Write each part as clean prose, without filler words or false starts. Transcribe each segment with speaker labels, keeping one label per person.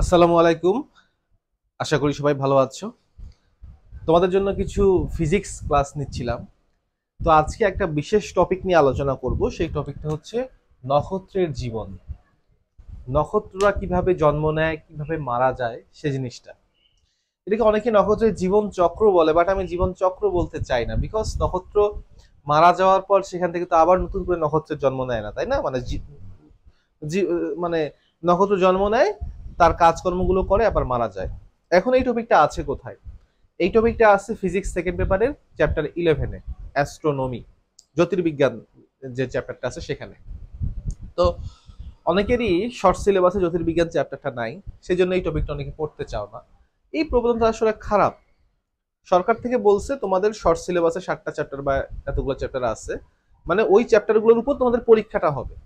Speaker 1: আসসালামু আলাইকুম। আশা করি সবাই ভালো আছো। তোমাদের জন্য কিছু ফিজিক্স ক্লাস নিচ্ছিলাম। তো আজকে একটা বিশেষ টপিক নিয়ে আলোচনা করব। সেই টপিকটা হচ্ছে নক্ষত্রের জীবন। নক্ষত্ররা কিভাবে জন্ম নেয়, কিভাবে মারা যায়, সে জিনিসটা। এটাকে অনেকে নক্ষত্রের জীবন চক্র বলে, বাট আমি জীবন চক্র বলতে চাই না। বিকজ নক্ষত্র মারা যাওয়ার পর সেখান থেকে তো আবার নতুন করে নক্ষত্রের জন্ম নেয় না, তাই না? মানে নক্ষত্র জন্ম নেয়, তার কাজকর্মগুলো করে, আবার মারা যায়। এখন এই টপিকটা আছে কোথায়? এই টপিকটা আছে ফিজিক্স সেকেন্ড পেপারের চ্যাপ্টার 11-এ, অ্যাস্ট্রোনমি, জ্যোতির্বিজ্ঞান যে চ্যাপ্টারটা আছে সেখানে। তো অনেকেরই শর্ট সিলেবাসে জ্যোতির্বিজ্ঞান চ্যাপ্টারটা নাই, সেই জন্য এই টপিকটা অনেকে পড়তে চাও না। এই প্রবলেমটা আসলে খারাপ। সরকার থেকে বলছে তোমাদের শর্ট সিলেবাসে 7টা চ্যাপ্টার বা এতগুলো চ্যাপ্টার আছে, মানে ওই চ্যাপ্টারগুলোর উপর তোমাদের পরীক্ষাটা হবে।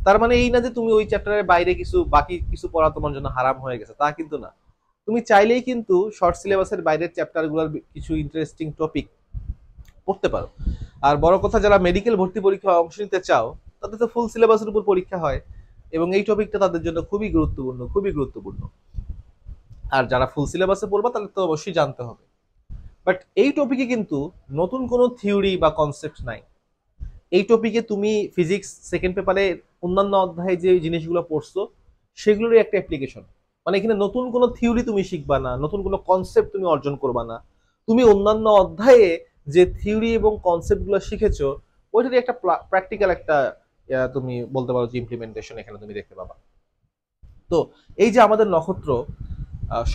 Speaker 1: তার মানে এই না যে তুমি ওই চ্যাপ্টারের বাইরে কিছু বাকি কিছু পড়া তোমার জন্য হারাম হয়ে গেছে, তা কিন্তু না। তুমি চাইলেই কিন্তু শর্ট সিলেবাসের বাইরের চ্যাপ্টারগুলোর কিছু ইন্টারেস্টিং টপিক পড়তে পারো। আর বড় কথা, যারা মেডিকেল ভর্তি পরীক্ষায় অংশ নিতে চাও, তাদের তো ফুল সিলেবাসের উপর পরীক্ষা হয়, এবং এই টপিকটা তাদের জন্য খুবই গুরুত্বপূর্ণ, খুবই গুরুত্বপূর্ণ। আর যারা ফুল সিলেবাসে পড়বা তাদের তো অবশ্যই জানতে হবে। বাট এই টপিকে কিন্তু নতুন কোনো থিওরি বা কনসেপ্ট নাই। এই টপিকে তুমি ফিজিক্স সেকেন্ড পেপারে অন্যান্য অধ্যায়ে যে জিনিসগুলো পড়ছো, সেগুলোরই একটা অ্যাপ্লিকেশন। মানে এখানে নতুন কোনো থিওরি তুমি শিখবা না, নতুন কোনো কনসেপ্ট তুমি অর্জন করবা না। তুমি অন্যান্য অধ্যায়ে যে থিওরি এবং কনসেপ্টগুলো শিখেছো, ওইটারই একটা প্র্যাকটিক্যাল একটা তুমি বলতে পারো যে ইমপ্লিমেন্টেশন এখানে তুমি দেখতে পাবা। তো এই যে আমাদের নক্ষত্র,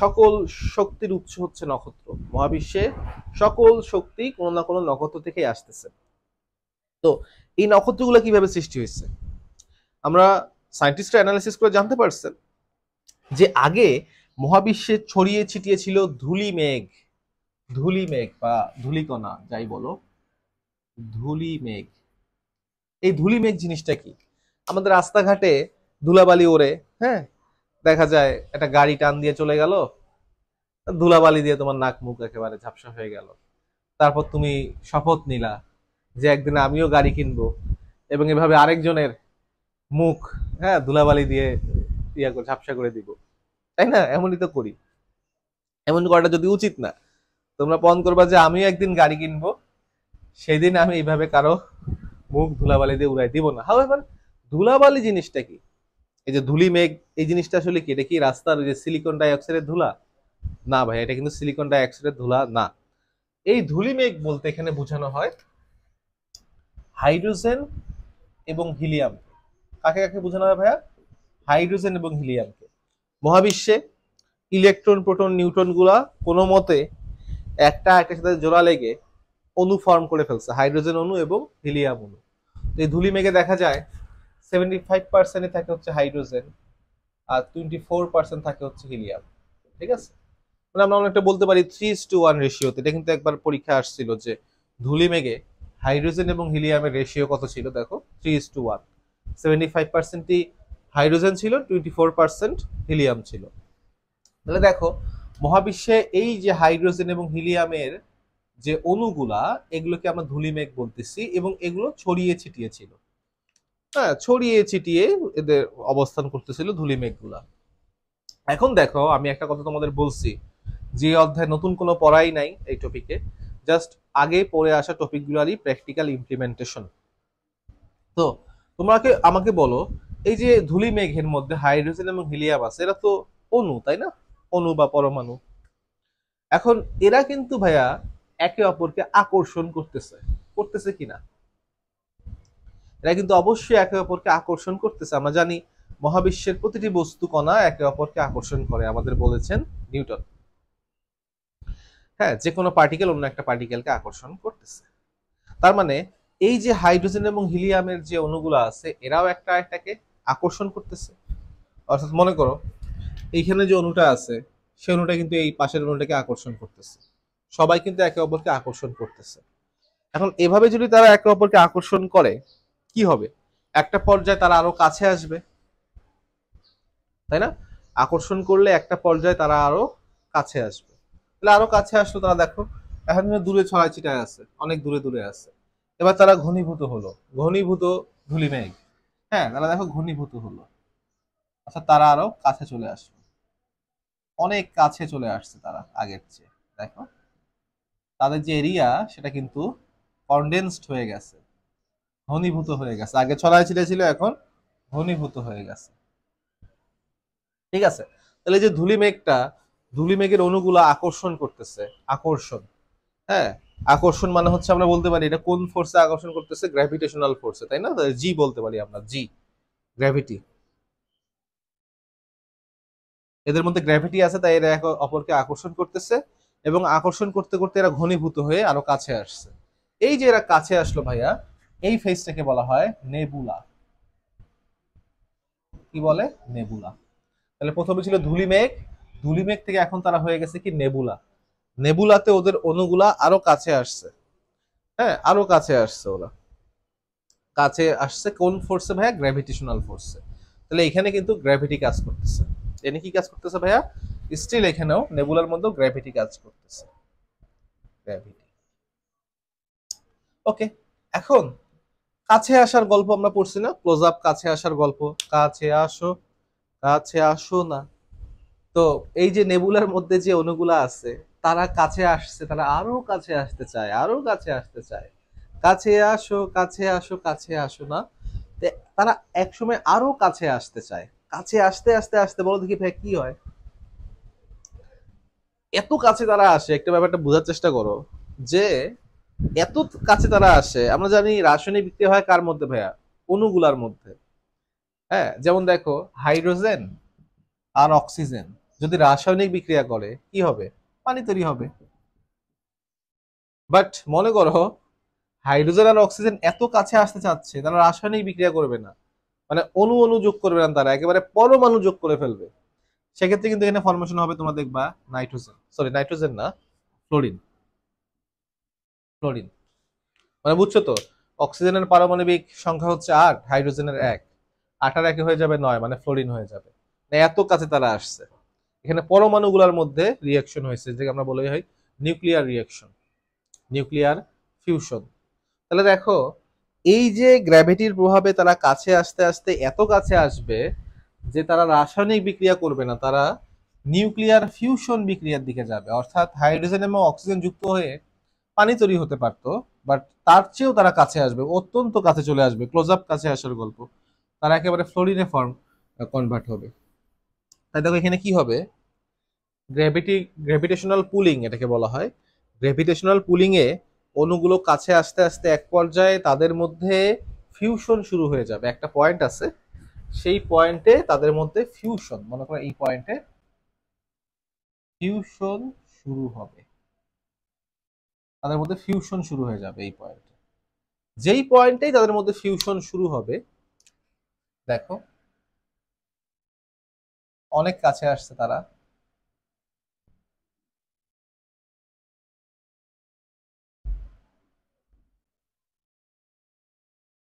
Speaker 1: সকল শক্তির উৎস হচ্ছে নক্ষত্র। মহাবিশ্বে সকল শক্তি কোনো না কোনো নক্ষত্র থেকেই আসতেছে। তো এই নক্ষত্রগুলো কিভাবে সৃষ্টি হয়েছে, আমরা সায়েন্টিস্টরা অ্যানালাইসিস করে জানতে পারছেন যে আগে মহাবিশ্বে ছড়িয়ে ছিটিয়ে ছিল ধূলি মেঘ। ধূলি মেঘ বা ধূলিকণা যাই বলো, ধূলি মেঘ। এই ধূলি মেঘ জিনিসটা কি? আমাদের রাস্তাঘাটে ধুলাবালি ওড়ে, হ্যাঁ, দেখা যায় একটা গাড়ি টান দিয়ে চলে গেল, ধুলাবালি দিয়ে তোমার নাক মুখ একেবারে ঝাপসা হয়ে গেল। তারপর তুমি শপথ নিলা যে একদিন আমিও গাড়ি কিনবো, এবং এভাবে আরেকজনের মুখ, হ্যাঁ, ধুলাবালি দিয়ে ইয়া করে ঝাপসা করে দিব, তাই না? এমনই তো করি। এমন করাটা যদি উচিত না। তোমরা পণ করবা যে আমিও একদিন গাড়ি কিনবো, সেদিন আমি এইভাবে কারো মুখ ধুলাবালি দিয়ে উড়াই দিব না। হাউএভার, ধুলাবালি জিনিসটা কি? এই যে ধুলি মেঘ, এই জিনিসটা আসলে কি? এটা কি রাস্তার ওই যে সিলিকন ডাই অক্সাইডের ধুলা? না ভাই, এটা কিন্তু সিলিকন ডাই অক্সাইডের ধুলা না। এই ধুলি মেঘ বলতে এখানে বোঝানো হয় হাইড্রোজেন এবং হিলিয়াম। কাকে কাকে বোঝানো হয় ভাইয়া? হাইড্রোজেন এবং হিলিয়ামকে। মহাবিশ্বে ইলেকট্রন, প্রোটন, নিউট্রন গুলা কোনো মতে একটা একটার সাথে জোড়া লেগে অণু ফর্ম করে ফেলছে, হাইড্রোজেন অণু এবং হিলিয়াম অণু। তো এই ধূলি মেঘে দেখা যায় 75% থাকে হচ্ছে হাইড্রোজেন, আর 24% থাকে হচ্ছে হিলিয়াম। ঠিক আছে? মানে আমরা অনেকটা বলতে পারি 3:1 রেশিওতে। এটা কিন্তু একবার পরীক্ষা আসছিল যে ধূলি মেঘে হাইড্রোজেন এবং হিলিয়ামের রেশিও কত ছিল, দেখো 3:1। 75%ই হাইড্রোজেন ছিল, 24% হিলিয়াম ছিল। তাহলে দেখো, মহাবিশ্বে এই যে হাইড্রোজেন এবং হিলিয়ামের যে অণুগুলা, এগুলোকে আমরা ধূলিমেঘ বলতেছি, এবং এগুলো ছড়িয়ে ছিটিয়ে ছিল। হ্যাঁ, ছড়িয়ে ছিটিয়ে এদের অবস্থান করতেছিল ধূলিমেঘ গুলা। এখন দেখো, আমি একটা কথা তোমাদের বলছি, যে অধ্যায় নতুন কোনো পড়াই নাই এই টপিকে, জাস্ট আগে পড়ে আসা টপিকগুলারই প্র্যাকটিক্যাল ইমপ্লিমেন্টেশন। তো তোমাকে আমাকে বলো, এই যে ধূলি মেঘের মধ্যে হাইড্রোজেন এবং হিলিয়াম আছে, এরা তো অণু, তাই না? অণু বা পরমাণু। এখন এরা কিন্তু ভাইয়া একে অপরকে আকর্ষণ করতেছে, করতেছে কিনা? এরা কিন্তু অবশ্যই একে অপরকে আকর্ষণ করতেছে। আমরা জানি মহাবিশ্বের প্রতিটি বস্তু কণা একে অপরকে আকর্ষণ করে, আমাদের বলেছেন নিউটন। হ্যাঁ, যে কোনো পার্টিকেল অন্য একটা পার্টিকেলকে আকর্ষণ করতেছে। তার মানে এই যে হাইড্রোজেন এবং হিলিয়ামের যে অণুগুলো আছে, এরাও একটা একটাকে আকর্ষণ করতেছে। অর্থাৎ মনে করো, এইখানে যে অণুটা আছে, সে অণুটা কিন্তু এই পাশের অণুটাকে আকর্ষণ করতেছে। সবাই কিন্তু একে অপরকে আকর্ষণ করতেছে। এখন এভাবে যদি তারা একে অপরকে আকর্ষণ করে, কি হবে? একটা পর্যায়ে তারা আরো কাছে আসবে, তাই না? আকর্ষণ করলে একটা পর্যায়ে তারা আরো কাছে আসবে। তাহলে আরো কাছে আসলো, তারা দেখো এখন দূরে ছড়াই ছিটায় আছে, অনেক দূরে দূরে আছে। এবার তারা ঘনীভূত হলো, ঘনীভূত ধূলিমেঘ। হ্যাঁ, তারা দেখো ঘনীভূত হলো, অর্থাৎ তারা আরো কাছে চলে আসলো। অনেক কাছে চলে আসছে তারা আগের চেয়ে। দেখো তাদের যে এরিয়া সেটা কিন্তু কনডেন্সড হয়ে গেছে, ঘনীভূত হয়ে গেছে। আগে ছড়ায় ছিটে ছিল, এখন ঘনীভূত হয়ে গেছে। ঠিক আছে, তাহলে এই যে ধূলি মেঘের অণুগুলা আকর্ষণ করতেছে, আকর্ষণ। হ্যাঁ, আকর্ষণ মানে হচ্ছে আমরা বলতে পারি এটা কোন ফোর্সে আকর্ষণ করতেছে, গ্র্যাভিটেশনাল ফোর্সে, তাই না? জি বলতে পারি আমরা, জি, গ্র্যাভিটি। এদের মধ্যে গ্র্যাভিটি আছে, তাই এরা একে অপরকে আকর্ষণ করতেছে, এবং আকর্ষণ করতে করতে এরা ঘনীভূত হয়ে আরো কাছে আসছে। এই যে এরা কাছে আসলো ভাইয়া, এই ফেজটাকে বলা হয় নেবুলা। কি বলে? নেবুলা। তাহলে প্রথমে ছিল ধূলিমেঘ, ধূলিমেঘ থেকে এখন তারা হয়ে গেছে কি নেবুলা। নেবুলাতে ওদের অণুগুলা আরো কাছে আসছে। হ্যাঁ, আরো কাছে আসছে ওরা। কাছে আসছে কোন ফোর্সে ভাইয়া? গ্র্যাভিটেশনাল ফোর্সে। তাহলে এখানে কিন্তু গ্র্যাভিটি কাজ করতেছে। এনে কি কাজ করতেছে ভাইয়া? স্টিল এখানেও নেবুলার মধ্যেও গ্র্যাভিটি কাজ করতেছে, গ্র্যাভিটি। ওকে, এখন কাছে আসার গল্প আমরা পড়ছি না, ক্লোজ আপ কাছে আসার গল্প, কাছে আসো, কাছে আসো না। তো এই যে নেবুলার মধ্যে যে অণুগুলা আছে, তারা কাছে আসছে, তারা আরো কাছে আসতে চায়, আরো কাছে আসতে চায়। কাছে আসো, কাছে আসো, কাছে আসো না। তারা একসময় আরো কাছে আসতে চায়। কাছে আসতে আসতে আসতে বলো দেখি ভাই কি হয়? এত কাছে তারা আসে, একটা ব্যাপারটা বোঝার চেষ্টা করো, যে এত কাছে তারা আসে। আমরা জানি রাসায়নিক বিক্রিয়া হয় কার মধ্যে ভাইয়া? অণুগুলার মধ্যে। হ্যাঁ, যেমন দেখো হাইড্রোজেন আর অক্সিজেন যদি রাসায়নিক বিক্রিয়া করে কি হবে? পানি তৈরি হবে। বাট মনে করো হাইড্রোজেন আর অক্সিজেন এত কাছে আসতে চাচ্ছে, তারা রাসায়নিক বিক্রিয়া করবে না, মানে অণু অণু যোগ করবে না, তারা একেবারে পরমাণু যোগ করে ফেলবে। সেক্ষেত্রে কিন্তু এখানে ফরমেশন হবে, তোমরা দেখবা নাইট্রোজেন, সরি নাইট্রোজেন না, ফ্লোরিন। ফ্লোরিন মানে বুঝছো তো, অক্সিজেনের পারমাণবিক সংখ্যা হচ্ছে 8, হাইড্রোজেনের 1, 8 আর 1 হয়ে যাবে 9, মানে ফ্লোরিন হয়ে যাবে। মানে এত কাছে তারা আসছে। এখানে পরমাণুগুলোর মধ্যে রিয়াকশন হয়েছে, যেটা আমরা বলি হয় নিউক্লিয়ার রিয়াকশন, নিউক্লিয়ার ফিউশন। তাহলে দেখো এই যে গ্র্যাভিটির প্রভাবে তারা কাছে আসতে আসতে এত কাছে আসবে যে তারা রাসায়নিক বিক্রিয়া করবে না, তারা নিউক্লিয়ার ফিউশন বিক্রিয়ার দিকে যাবে। অর্থাৎ হাইড্রোজেন এবং অক্সিজেন যুক্ত হয়ে পানি তৈরি হতে পারতো, বাট তার চেয়েও তারা কাছে আসবে, অত্যন্ত কাছে চলে আসবে, ক্লোজ আপ কাছে আসার গল্প। তারা একেবারে ফ্লোরিনে কনভার্ট হবে। তাই দেখো এখানে কি হবে? গ্র্যাভিটেশনাল পুলিং এটাকে বলা হয়। গ্র্যাভিটেশনাল পুলিং এ অণুগুলো কাছে আসতে আসতে এক পর্যায়ে তাদের মধ্যে ফিউশন শুরু হয়ে যাবে। একটা পয়েন্ট আছে, সেই পয়েন্টে তাদের মধ্যে ফিউশন, মনে করো এই পয়েন্টে ফিউশন শুরু হবে, তাদের মধ্যে ফিউশন শুরু হয়ে যাবে এই পয়েন্টে। যেই পয়েন্টেই তাদের মধ্যে ফিউশন শুরু হবে, দেখো অনেক কাছে আসছে তারা।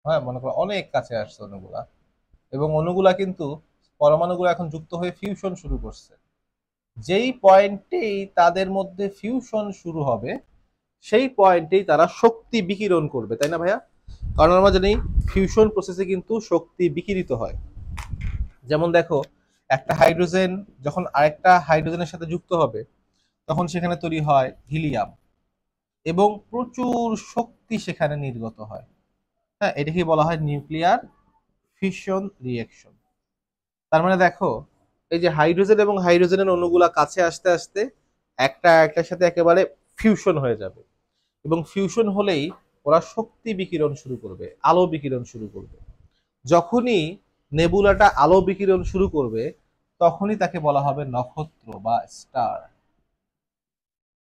Speaker 1: হ্যাঁ, মনে করো অনেক কাছে আসছে অণুগুলা, এবং অণুগুলা কিন্তু পরমাণুগুলো এখন যুক্ত হয়ে ফিউশন শুরু করছে। যেই পয়েন্টেই তাদের মধ্যে ফিউশন শুরু হবে, সেই পয়েন্টেই তারা শক্তি বিকিরণ করবে, তাই না ভাইয়া? কারণ আমরা জানি ফিউশন প্রসেসে কিন্তু শক্তি বিকিরিত হয়। যেমন দেখো একটা হাইড্রোজেন যখন আরেকটা হাইড্রোজেনের সাথে যুক্ত হবে, তখন সেখানে তৈরি হয় হিলিয়াম, এবং প্রচুর শক্তি সেখানে নির্গত হয়। হ্যাঁ, এটাকে বলা হয় নিউক্লিয়ার ফিশন রিয়েকশন। তার মানে দেখো এই যে হাইড্রোজেন এবং হাইড্রোজেনের অণুগুলা কাছে আসতে আসতে একটা একটার সাথে একেবারে ফিউশন হয়ে যাবে, এবং ফিউশন হলেই ওরা শক্তি বিকিরণ শুরু করবে, আলো বিকিরণ শুরু করবে। যখনই নেবুলাটা আলো বিকিরণ শুরু করবে, তখনই তাকে বলা হবে নক্ষত্র বা স্টার।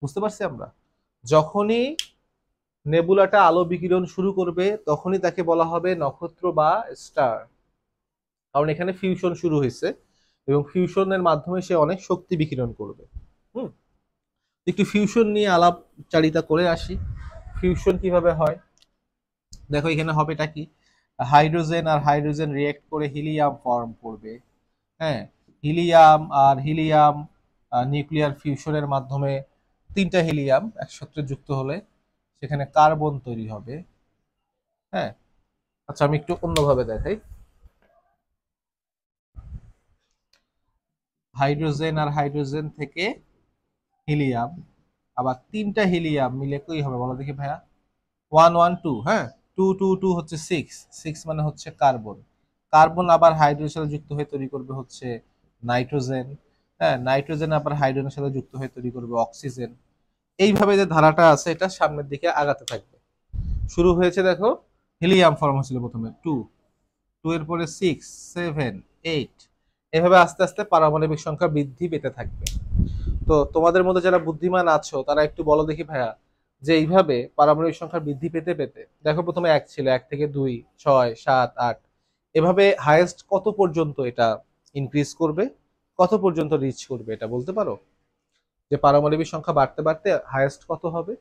Speaker 1: বুঝতে পারছি আমরা? যখনই নেবুলাটা আলো বিকিরণ শুরু করবে, তখনই তাকে বলা হবে নক্ষত্র বা স্টার। কারণ এখানে ফিউশন শুরু হয়েছে, এবং ফিউশনের মাধ্যমে সে অনেক শক্তি বিকিরণ করবে। হুম, একটু ফিউশন নিয়ে আলাপচারিতা করে আসি। ফিউশন কিভাবে হয় দেখো, এখানে হবেটা কি? হাইড্রোজেন আর হাইড্রোজেন রিয়েক্ট করে হিলিয়াম ফর্ম করবে। হ্যাঁ, হিলিয়াম আর হিলিয়াম নিউক্লিয়ার ফিউশনের মাধ্যমে তিনটা হিলিয়াম একসাথে যুক্ত হলে সেখানে কার্বন তৈরি হবে। হ্যাঁ, আচ্ছা আমি একটু অন্যভাবে দেখাই। হাইড্রোজেন আর হাইড্রোজেন থেকে হিলিয়াম, আবার 3টা হিলিয়াম মিলে কি হবে বলো দেখি ভাইয়া? 1 1 2, হ্যাঁ, 2 2 2 হচ্ছে 6 মানে হচ্ছে কার্বন। কার্বন আবার হাইড্রোজেনের সাথে যুক্ত হয়ে তৈরি করবে হচ্ছে নাইট্রোজেন। হ্যাঁ, নাইট্রোজেন আবার হাইড্রোজেনের সাথে যুক্ত হয়ে তৈরি করবে অক্সিজেন। এইভাবে যে ধারাটা আছে এটা সামনের দিকে আগাতে থাকবে। শুরু হয়েছে দেখো, হিলিয়াম ফর্ম হয়েছিল প্রথমে 2, 2 এর পরে 6, 7, 8, এভাবে আস্তে আস্তে পারমাণবিক সংখ্যা বৃদ্ধি পেতে থাকবে। তো তোমাদের মধ্যে যারা বুদ্ধিমান আছো তারা একটু বলো দেখি ভাইয়া, যে এইভাবে পারমাণবিক সংখ্যা বৃদ্ধি পেতে পেতে দেখো প্রথমে 1 ছিল, 1 থেকে 2, 6, 7, 8, এভাবে হাইয়েস্ট কত পর্যন্ত এটা ইনক্রিজ করবে, কত পর্যন্ত রিচ করবে এটা বলতে পারো? যে পারমাণবিক সংখ্যা বাড়তে বাড়তে হাইয়েস্ট কত হবে?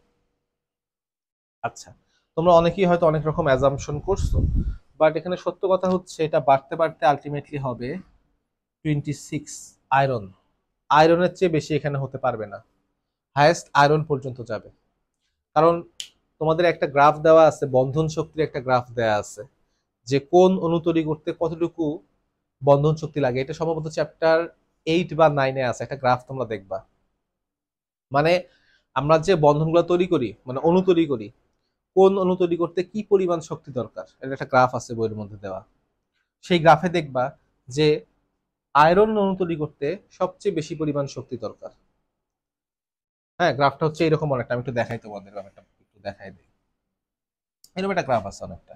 Speaker 1: আচ্ছা, তোমরা অনেকেই হয়তো অনেক রকম অ্যাজাম্পশন করছো, বাট এখানে সত্য কথা হচ্ছে এটা বাড়তে বাড়তে আলটিমেটলি হবে 26 আয়রন। আয়রনের চেয়ে বেশি এখানে হতে পারবে না, হাইয়েস্ট আয়রন পর্যন্ত যাবে। কারণ তোমাদের একটা গ্রাফ দেওয়া আছে, বন্ধন শক্তির একটা গ্রাফ দেওয়া আছে, যে কোন অণু তৈরি করতে কতটুকু বন্ধন শক্তি লাগে। এটা সম্ভবত চ্যাপ্টার 8 বা 9-এ আছে, একটা গ্রাফ তোমরা দেখবা। মানে আমরা যে বন্ধনগুলো তৈরি করি, মানে অণু তৈরি করি, কোন অণু তৈরি করতে কি পরিমাণ শক্তি দরকার, এটা একটা গ্রাফ আছে বইয়ের মধ্যে দেওয়া। সেই গ্রাফে দেখবা যে আয়রন অণু তৈরি করতে সবচেয়ে বেশি পরিমাণ শক্তি দরকার। হ্যাঁ, গ্রাফটা হচ্ছে এরকম অনেকটা, আমি একটু দেখাই তোমাদের, ব্যাপারটা একটু দেখাই দিই। এরকম একটা গ্রাফ আছে অনেকটা,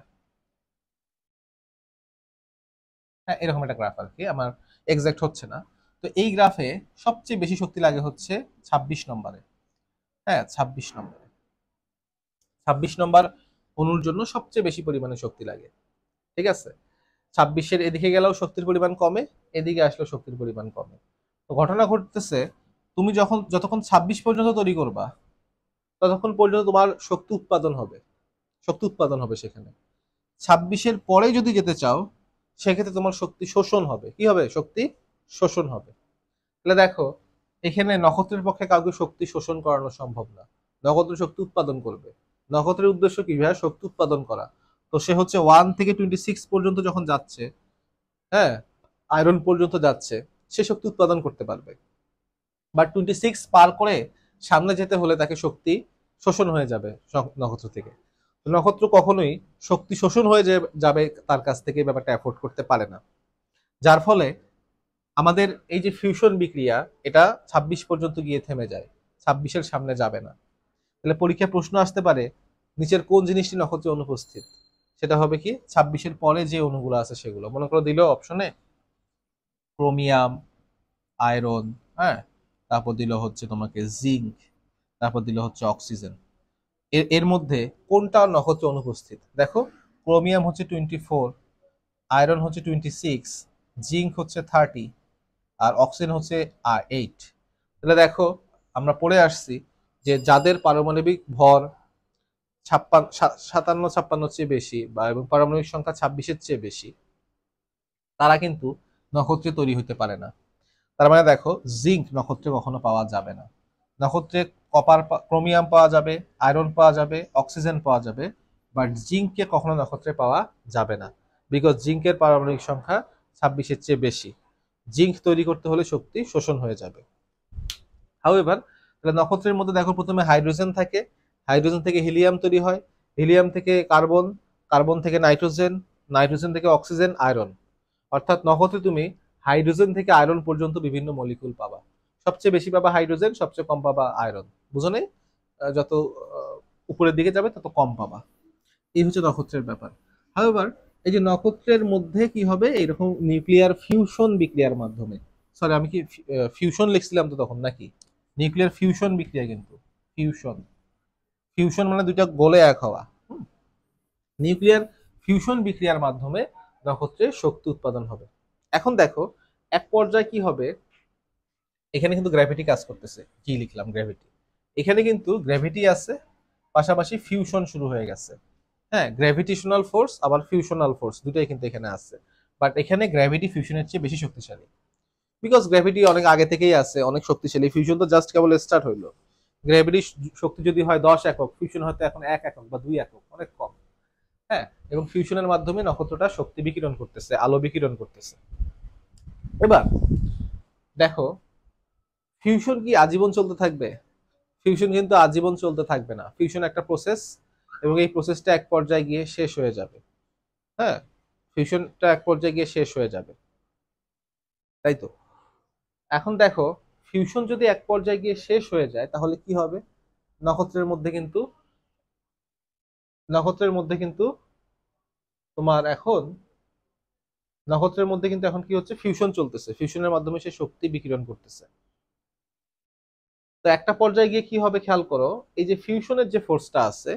Speaker 1: হ্যাঁ এরকম একটা গ্রাফ আর কি, আমার এক্সাক্ট হচ্ছে না। তো এই গ্রাফে সবচেয়ে বেশি শক্তি লাগে হচ্ছে 26 নম্বরে। হ্যাঁ, 26 নম্বরে, 26 নম্বর অণুর জন্য সবচেয়ে বেশি পরিমাণে শক্তি লাগে। ঠিক আছে, 26-এর এদিকে গেলেও শক্তির পরিমাণ কমে, এদিকে আসলেও শক্তির পরিমাণ কমে। তো ঘটনা ঘটতেছে, তুমি যতক্ষণ 26 পর্যন্ত তৈরি করবা ততক্ষণ পর্যন্ত তোমার শক্তি উৎপাদন হবে, শক্তি উৎপাদন হবে সেখানে। 26-এর পরে যদি যেতে চাও সেক্ষেত্রে তোমার শক্তি শোষণ হবে। কি হবে? শক্তি শোষণ হবে। তাহলে দেখো, এখানে নক্ষত্রের পক্ষে কাউকে শক্তি শোষণ করানো সম্ভব না, নক্ষত্র শক্তি উৎপাদন করবে। নক্ষত্রের উদ্দেশ্য কি ভাই? শক্তি উৎপাদন করা। তো সে হচ্ছে 1 থেকে 26 পর্যন্ত যখন যাচ্ছে, হ্যাঁ, আয়রন পর্যন্ত যাচ্ছে, সে শক্তি উৎপাদন করতে পারবে। বাট 26 পার করে সামনে যেতে হলে তাকে শক্তি শোষণ হয়ে যাবে নক্ষত্র থেকে। তো নক্ষত্র কখনোই শক্তি শোষণ হয়ে যাবে তার কাছ থেকে, ব্যাপারটা অ্যাফোর্ড করতে পারে না। যার ফলে আমাদের এই যে ফিউশন বিক্রিয়া, এটা 26 পর্যন্ত গিয়ে থেমে যায়, 26-এর সামনে যাবে না। তাহলে পরীক্ষায় প্রশ্ন আসতে পারে, নিচের কোন জিনিসটি নক্ষত্রে অনুপস্থিত? সেটা হবে কি 26-এর পরে যে অণুগুলো আছে সেগুলো। মনে করো দিল অপশনে ক্রোমিয়াম, আয়রন, হ্যাঁ, তারপর দিল হচ্ছে তোমাকে জিঙ্ক, তারপর দিল হচ্ছে অক্সিজেন। এর এর মধ্যে কোনটা নক্ষত্রে অনুপস্থিত? দেখো, ক্রোমিয়াম হচ্ছে 24, আয়রন হচ্ছে 26, জিঙ্ক হচ্ছে 30, আর অক্সিজেন হচ্ছে 8। তাহলে দেখো, আমরা পড়ে আসছি যে যাদের পারমাণবিক ভর 57-56 চেয়ে বেশি, বা এবং পারমাণবিক সংখ্যা 26-এর চেয়ে বেশি, তারা কিন্তু নক্ষত্রে তৈরি হতে পারে না। তার মানে দেখো, জিঙ্ক নক্ষত্রে কখনো পাওয়া যাবে না। নক্ষত্রে কপার, ক্রোমিয়াম পাওয়া যাবে, আয়রন পাওয়া যাবে, অক্সিজেন পাওয়া যাবে, বাট জিঙ্ককে কখনো নক্ষত্রে পাওয়া যাবে না, বিকজ জিঙ্কের পারমাণবিক সংখ্যা 26-এর চেয়ে বেশি। জিঙ্ক তৈরি করতে হলে শক্তি শোষণ হয়ে যাবে। হাউএভার, তাহলে নক্ষত্রের মধ্যে দেখো প্রথমে হাইড্রোজেন থাকে, হাইড্রোজেন থেকে হিলিয়াম তৈরি হয়, হিলিয়াম থেকে কার্বন, কার্বন থেকে নাইট্রোজেন, নাইট্রোজেন থেকে অক্সিজেন, আয়রন। অর্থাৎ নক্ষত্রে তুমি হাইড্রোজেন থেকে আয়রন পর্যন্ত বিভিন্ন মলিকুল পাবা। সবচেয়ে বেশি পাবা হাইড্রোজেন, সবচেয়ে কম পাবা আয়রন। বুঝো নেই? যত উপরের দিকে যাবে তত কম পাবা। এই হচ্ছে নক্ষত্রের ব্যাপার। হাউএভার, এই যে নক্ষত্রের মধ্যে কি হবে, এইরকম নিউক্লিয়ার ফিউশন বিক্রিয়ার মাধ্যমে, সরি আমি কি ফিউশন লিখছিলাম তো তখন নাকি? নিউক্লিয়ার ফিউশন বিক্রিয়া, কিন্তু ফিউশন, ফিউশন মানে দুইটা গলে এক হওয়া। নিউক্লিয়ার ফিউশন বিক্রিয়ার মাধ্যমে নক্ষত্রে শক্তি উৎপাদন হবে। এখন দেখো, এক পর্যায়ে কি হবে, এখানে কিন্তু গ্র্যাভিটি কাজ করতেছে। কি লিখলাম? গ্র্যাভিটি। এখানে কিন্তু গ্র্যাভিটি আছে, পাশাপাশি ফিউশন শুরু হয়ে গেছে। হ্যাঁ, গ্র্যাভিটেশনাল ফোর্স আবার ফিউশনাল ফোর্স দুটাই কিন্তু এখানে আছে। বাট এখানে গ্র্যাভিটি ফিউশনের চেয়ে বেশি শক্তিশালী, বিকজ গ্র্যাভিটি অনেক আগে থেকেই আছে, অনেক শক্তিশালী। ফিউশন তো জাস্ট কেবল স্টার্ট হইলো। গ্র্যাভিটি শক্তি যদি হয় 10 একক, ফিউশন হয়তো এখন 1 একক বা 2 একক, অনেক কম। হ্যাঁ, এবং ফিউশনের মাধ্যমে নক্ষত্রটা শক্তি বিকিরণ করতেছে, আলো বিকিরণ করতেছে। এবার দেখো ফিউশন কি আজীবন চলতে থাকবে? ফিউশন কিন্তু আজীবন চলতে থাকবে না। ফিউশন একটা প্রসেস, এবং এই প্রসেসটা এক পর্যায়ে গিয়ে শেষ হয়ে যাবে। হ্যাঁ, ফিউশনটা এক পর্যায়ে গিয়ে শেষ হয়ে যাবে, তাই তো? এখন দেখো, ফিউশন যদি এক পর্যায়ে গিয়ে শেষ হয়ে যায় তাহলে কি হবে? নক্ষত্রের মধ্যে কিন্তু নক্ষত্রের মধ্যে কিন্তু তোমার এখন নক্ষত্রের মধ্যে কিন্তু এখন কি হচ্ছে? ফিউশন চলতেছে, ফিউশনের মাধ্যমে সে শক্তি বিকিরণ করতেছে। তো একটা পর্যায়ে গিয়ে কি হবে খেয়াল করো, এই যে ফিউশনের যে ফোর্সটা আছে,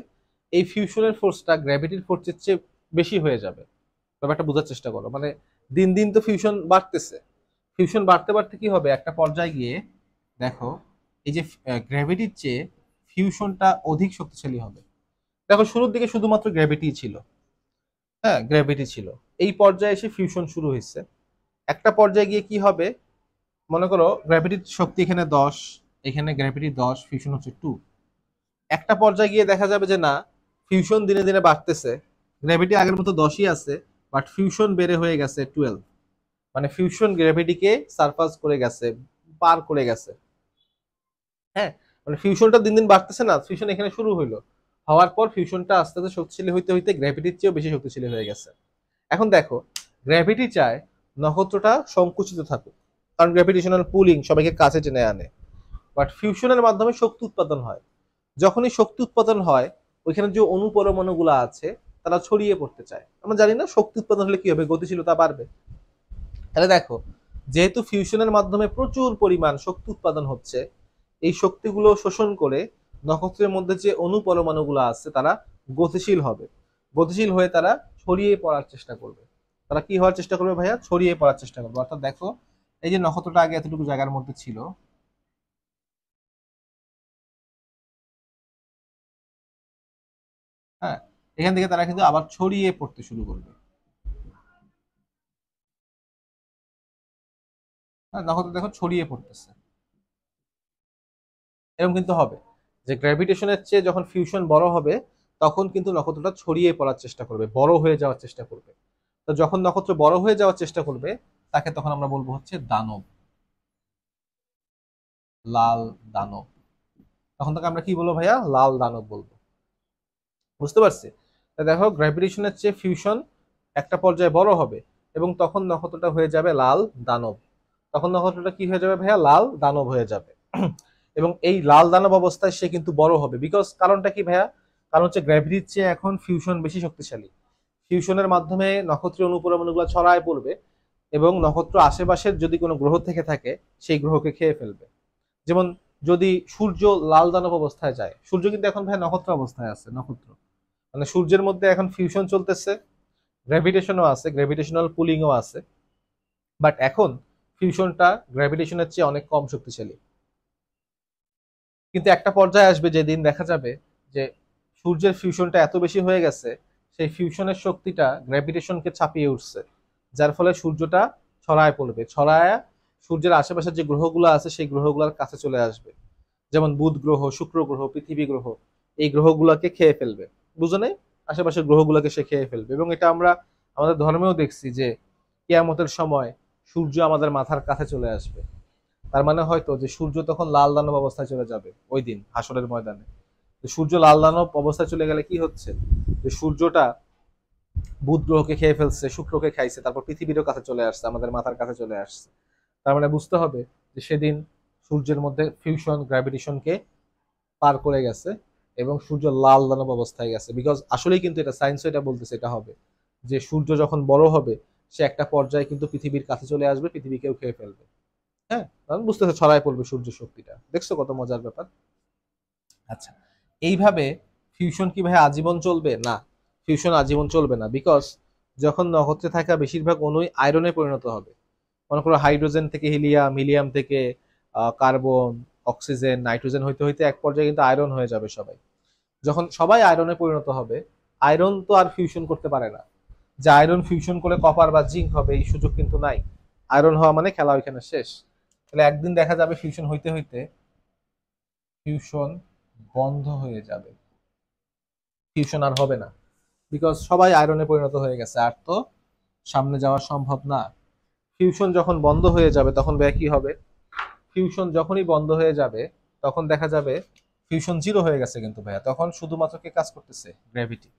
Speaker 1: এই ফিউশনের ফোর্সটা গ্র্যাভিটির ফোর্সের চেয়ে বেশি হয়ে যাবে। ব্যাপারটা বোঝার চেষ্টা করো, মানে দিন দিন তো ফিউশন বাড়তেছে, ফিউশন বাড়তে বাড়তে কি হবে একটা পর্যায়ে গিয়ে, দেখো এই যে গ্র্যাভিটির চেয়ে ফিউশনটা অধিক শক্তিশালী হবে। দেখো শুরুর দিকে শুধুমাত্র গ্র্যাভিটি ছিল, হ্যাঁ গ্র্যাভিটি ছিল, এই পর্যায়ে এসে ফিউশন শুরু হয়েছে। একটা পর্যায়ে গিয়ে কি হবে, মনে করো গ্র্যাভিটির শক্তি এখানে 10, এখানে গ্র্যাভিটি 10, ফিউশন হচ্ছে 2। একটা পর্যায়ে গিয়ে দেখা যাবে যে না, ফিউশন দিনে দিনে বাড়তেছে, গ্র্যাভিটি আগের মতো 10ই আছে, বাট ফিউশন বেড়ে হয়ে গেছে 12। মানে ফিউশন গ্র্যাভিটিকে সারপাস করে গেছে, পার করে গেছে। হ্যাঁ, মানে ফিউশনটা দিন দিন বাড়তেছে না, ফিউশন এখানে শুরু হইলো, হওয়ার পর ফিউশনটা আস্তে আস্তে শক্তিশালী হইতে হইতে গ্র্যাভিটির চেয়েও বেশি শক্তিশালী হয়ে গেছে। এখন দেখো, গ্র্যাভিটি চায় নক্ষত্রটা সংকুচিত থাকুক, কারণ গ্র্যাভিটেশনাল পুলিং সবাইকে কাছে টেনে আনে। বাট ফিউশনের মাধ্যমে শক্তি উৎপাদন হয়, যখনই শক্তি উৎপাদন হয় ওইখানে যে অনুপরমাণুগুলো আছে তারা ছড়িয়ে পড়তে চায়। আমরা জানি না শক্তি উৎপাদন হলে কি হবে, গতিশীলতা বাড়বে। তাহলে দেখো, যেহেতু ফিউশনের মাধ্যমে প্রচুর পরিমাণ শক্তি উৎপাদন হচ্ছে, এই শক্তিগুলো শোষণ করে নক্ষত্রের মধ্যে যে অনুপরমাণুগুলো আছে তারা গতিশীল হবে, গতিশীল হয়ে তারা ছড়িয়ে পড়ার চেষ্টা করবে। তারা কি হওয়ার চেষ্টা করবে ভাইয়া? ছড়িয়ে পড়ার চেষ্টা করবে। অর্থাৎ দেখো, এই যে নক্ষত্রটা আগে এতটুকু জায়গার মধ্যে ছিল, হ্যাঁ, এখান থেকে তারা কিন্তু আবার ছড়িয়ে পড়তে শুরু করবে। হ্যাঁ, নক্ষত্র দেখো ছড়িয়ে পড়তেছে। এরকম কিন্তু হবে যে গ্র্যাভিটেশনের চেয়ে যখন ফিউশন বড় হবে তখন কিন্তু নক্ষত্রটা ছড়িয়ে পড়ার চেষ্টা করবে, বড় হয়ে যাওয়ার চেষ্টা করবে। তো যখন নক্ষত্র বড় হয়ে যাওয়ার চেষ্টা করবে তাকে তখন আমরা বলবো হচ্ছে দানব, লাল দানব। তখন তাকে আমরা কি বলবো ভাইয়া? লাল দানব বলবো। বুঝতে পারছি? তা দেখো, গ্র্যাভিটেশনের চেয়ে ফিউশন একটা পর্যায়ে বড় হবে এবং তখন নক্ষত্রটা হয়ে যাবে লাল দানব। তখন নক্ষত্রটা কি হয়ে যাবে ভাইয়া? লাল দানব হয়ে যাবে। এবং এই লাল দানব অবস্থায় সে কিন্তু বড় হবে, বিকজ কারণটা কি ভাইয়া? কারণ হচ্ছে গ্র্যাভিটির চেয়ে এখন ফিউশন বেশি শক্তিশালী। ফিউশনের মাধ্যমে নক্ষত্রের অনুপরমাণুগুলো ছড়ায় পড়বে এবং নক্ষত্র আশেপাশের যদি কোনো গ্রহ থেকে থাকে সেই গ্রহকে খেয়ে ফেলবে। যেমন যদি সূর্য লাল দানব অবস্থায় যায়, সূর্য কিন্তু এখন ভাই নক্ষত্র অবস্থায় আছে, নক্ষত্র মানে সূর্যের মধ্যে এখন ফিউশন চলতেছে, গ্র্যাভিটেশনও আছে, গ্র্যাভিটেশনাল পুলিংও আছে, বাট এখন ফিউশনটা গ্র্যাভিটেশনের চেয়ে অনেক কম শক্তিশালী। কিন্তু একটা পর্যায়ে আসবে যেদিন দেখা যাবে যে সূর্যের ফিউশনটা এত বেশি হয়ে গেছে, সেই ফিউশনের শক্তিটা গ্র্যাভিটেশনকে ছাপিয়ে উঠছে, যার ফলে সূর্যটা ছড়ায় পড়বে, ছড়ায় সূর্যের আশেপাশে যে গ্রহগুলো আছে সেই গ্রহগুলোর কাছে চলে আসবে। যেমন বুধ গ্রহ, শুক্র গ্রহ, পৃথিবী গ্রহ, এই গ্রহগুলোকে খেয়ে ফেলবে। বুঝো নাই? আশেপাশের গ্রহগুলোকে সে খেয়ে ফেলবে। এবং এটা আমরা আমাদের ধর্মেও দেখছি যে কিয়ামতের সময় সূর্য আমাদের মাথার কাছে চলে আসবে। তার মানে হয়তো যে সূর্য তখন লাল দানব অবস্থায় চলে যাবে ওই দিন হাসরের ময়দানে। সূর্য লাল দানব অবস্থায় চলে গেলে কি হচ্ছে, যে সূর্যটা বুধ গ্রহকে খেয়ে ফেলছে, শুক্রকে খাইছে, তারপর পৃথিবীরও কাছে চলে আসছে, আমাদের মাথার কাছে চলে আসছে। তার মানে বুঝতে হবে যে সেদিন সূর্যের মধ্যে ফিউশন গ্র্যাভিটেশনকে পার করে গেছে এবং সূর্য লাল দানব অবস্থায় গেছে। বিকজ আসলেই কিন্তু এটা সায়েন্স এটা বলতেছে, এটা হবে যে সূর্য যখন বড় হবে সে একটা পর্যায়ে কিন্তু পৃথিবীর কাছে চলে আসবে, পৃথিবীকেও খেয়ে ফেলবে। হ্যাঁ, কারণ বুঝতেছে ছড়ায় পড়বে সূর্য শক্তিটা। দেখছো কত মজার ব্যাপার? আচ্ছা, এইভাবে ফিউশন কি ভাই আজীবন চলবে? না, ফিউশন আজীবন চলবে না। বিকজ যখন নক্ষত্রে থাকা বেশিরভাগ অণুই আয়রনে পরিণত হবে, মনে করো হাইড্রোজেন থেকে হিলিয়াম, হিলিয়াম থেকে কার্বন, অক্সিজেন, নাইট্রোজেন হইতে হইতে এক পর্যায়ে কিন্তু আয়রন হয়ে যাবে সবাই। যখন সবাই আয়রনে পরিণত হবে, আয়রন তো আর ফিউশন করতে পারে না, যে আয়রন ফিউশন করে কপার বা জিঙ্ক হবে এই সুযোগ কিন্তু নাই। আয়রন হওয়া মানে খেলা ওইখানে শেষ। তাহলে একদিন দেখা যাবে ফিউশন হইতে হইতে ফিউশন বন্ধ হয়ে যাবে, ফিউশন আর হবে না, বিকজ সবাই আয়রনে পরিণত হয়ে গেছে, আর তো সামনে যাওয়া সম্ভব না। ফিউশন যখন বন্ধ হয়ে যাবে তখন ব্যয় কি হবে? ফিউশন যখনই বন্ধ হয়ে যাবে তখন দেখা যাবে ফিউশন জিরো হয়ে গেছে কিন্তু ভাইয়া, তখন শুধুমাত্র কে কাজ করতেছে? গ্র্যাভিটি।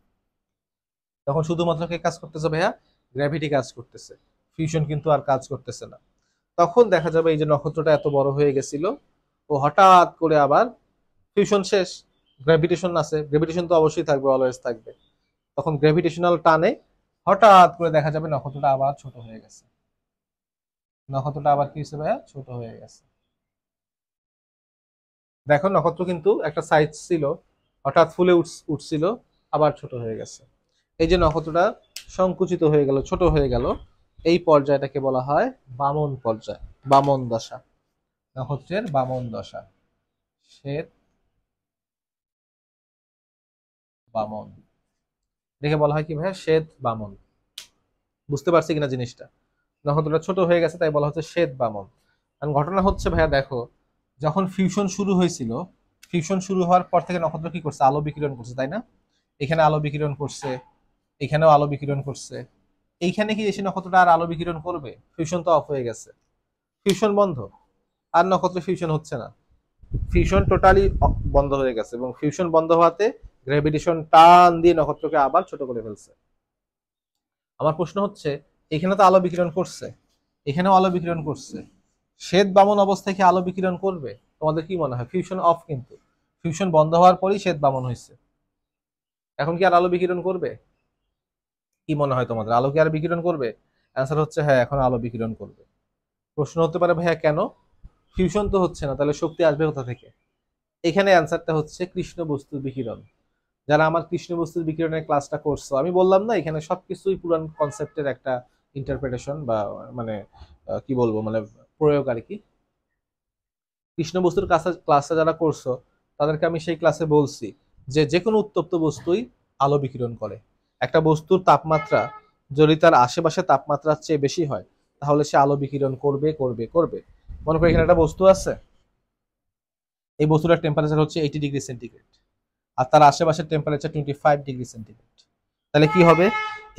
Speaker 1: তখন শুধুমাত্র কে কাজ করতেছে ভাইয়া? গ্র্যাভিটি কাজ করতেছে, ফিউশন কিন্তু আর কাজ করতেছে না। তখন দেখা যাবে এই যে নক্ষত্রটা এত বড় হয়ে গেছিল, ও হঠাৎ করে আবার ফিউশন শেষ, গ্র্যাভিটেশন আছে, গ্র্যাভিটেশন তো অবশ্যই থাকবে, অলওয়েজ থাকবে। তখন গ্র্যাভিটেশনাল টানে হঠাৎ করে দেখা যাবে নক্ষত্রটা আবার ছোট হয়ে গেছে। নক্ষত্রটা আবার কি হয়েছে ভাইয়া? ছোট হয়ে গেছে। দেখো নক্ষত্র কিন্তু একটা সাইজ ছিল, হঠাৎ ফুলে উঠছিল, আবার ছোট হয়ে গেছে। এই যে নক্ষত্রটা সংকুচিত হয়ে গেল, ছোট হয়ে গেল, এই পর্যায়টাকে বলা হয় বামন পর্যায়, বামন দশা, নক্ষত্রের বামন দশা, শ্বেত বামন, দেখে বলা হয় কি ভাইয়া? শ্বেত বামন। বুঝতে পারছি কিনা জিনিসটা? নক্ষত্রটা ছোট হয়ে গেছে তাই বলা হচ্ছে শ্বেত বামন। কারণ ঘটনা হচ্ছে ভাইয়া দেখো, যখন ফিউশন শুরু হয়েছিল, ফিউশন শুরু হওয়ার পর থেকে নক্ষত্র কি করছে? আলো বিকিরণ করছে, তাই না? এখানে আলো বিকিরণ করছে, এখানেও আলো বিকিরণ করছে। এইখানে কি এসে নক্ষত্রটা আর আলো বিকিরণ করবে? ফিউশন তো অফ হয়ে গেছে, ফিউশন বন্ধ, আর নক্ষত্র ফিউশন হচ্ছে না, ফিউশন টোটালি বন্ধ হয়ে গেছে। এবং ফিউশন বন্ধ হওয়াতে গ্র্যাভিটেশন টান দিয়ে নক্ষত্রকে আবার ছোট করে ফেলছে। আমার প্রশ্ন হচ্ছে, এখানে তো আলো বিকিরণ করছে, এখানেও আলো বিকিরণ করছে, শ্বেত বামন অবস্থায় কি আলো বিকিরণ করবে? তোমাদের কি মনে হয়? ফিউশন অফ, কিন্তু ফিউশন বন্ধ হওয়ার পরেই শ্বেত বামন হয়েছে, এখন কি আর আলো বিকিরণ করবে? কি মনে হয় তোমাদের, আলো কি আর বিকিরণ করবে? অ্যান্সার হচ্ছে হ্যাঁ, এখন আলো বিকিরণ করবে। প্রশ্ন হতে পারে ভাইয়া কেন? ফিউশন তো হচ্ছে না, তাহলে শক্তি আসবে কোথা থেকে? এখানে অ্যান্সারটা হচ্ছে কৃষ্ণ বস্তুর বিকিরণ। যারা আমার কৃষ্ণ বস্তুর বিকিরণের ক্লাসটা করছো, আমি বললাম না এখানে সবকিছুই পুরান কনসেপ্টের একটা ইন্টারপ্রিটেশন বা মানে কি বলবো, মানে প্রয়োগ আর কি। কৃষ্ণ বস্তুর ক্লাসটা যারা করছো তাদেরকে আমি সেই ক্লাসে বলছি যে যে কোনো উত্তপ্ত বস্তুই আলো বিকিরণ করে। একটা বস্তুর তাপমাত্রা যদি তার আশেপাশে তাপমাত্রার চেয়ে বেশি হয় তাহলে সে আলো বিকিরণ করবে করবে করবে। মনে করি এখানে একটা বস্তু আছে, এই বস্তুটার টেম্পারেচার হচ্ছে 80 ডিগ্রি সেন্টিগ্রেড, আর তার আশেপাশের টেম্পারেচার 25 ডিগ্রি সেন্টিগ্রেড। তাহলে কি হবে?